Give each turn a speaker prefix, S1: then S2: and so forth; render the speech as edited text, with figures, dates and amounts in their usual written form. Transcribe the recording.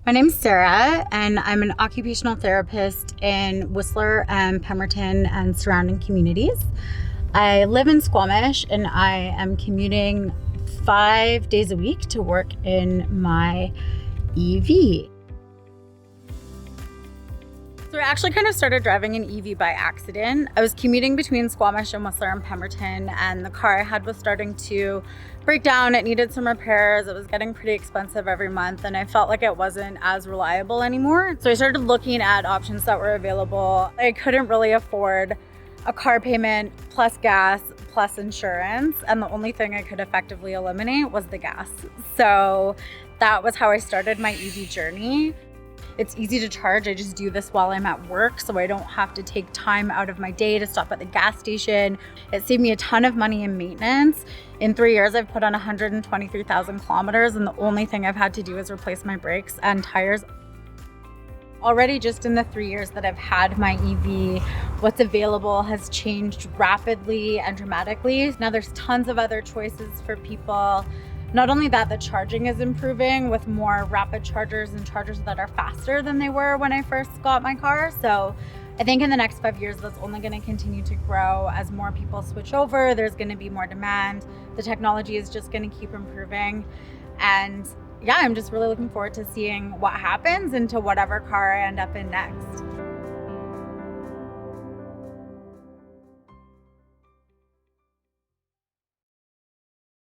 S1: My name's Sarah, and I'm an occupational therapist in Whistler and Pemberton and surrounding communities. I live in Squamish, and I am commuting 5 days a week to work in my EV. So I actually kind of started driving an EV by accident. I was commuting between Squamish and Whistler and Pemberton, and the car I had was starting to break down. It needed some repairs. It was getting pretty expensive every month, and I felt like it wasn't as reliable anymore. So I started looking at options that were available. I couldn't really afford a car payment plus gas plus insurance, and the only thing I could effectively eliminate was the gas. So that was how I started my EV journey. It's easy to charge. I just do this while I'm at work, so I don't have to take time out of my day to stop at the gas station. It saved me a ton of money in maintenance. In 3 years, I've put on 123,000 kilometers, and the only thing I've had to do is replace my brakes and tires. Already just in the 3 years that I've had my EV, what's available has changed rapidly and dramatically. Now there's tons of other choices for people. Not only that, the charging is improving with more rapid chargers and chargers that are faster than they were when I first got my car. So I think in the next 5 years, that's only going to continue to grow as more people switch over. There's going to be more demand. The technology is just going to keep improving. And yeah, I'm just really looking forward to seeing what happens into whatever car I end up in next.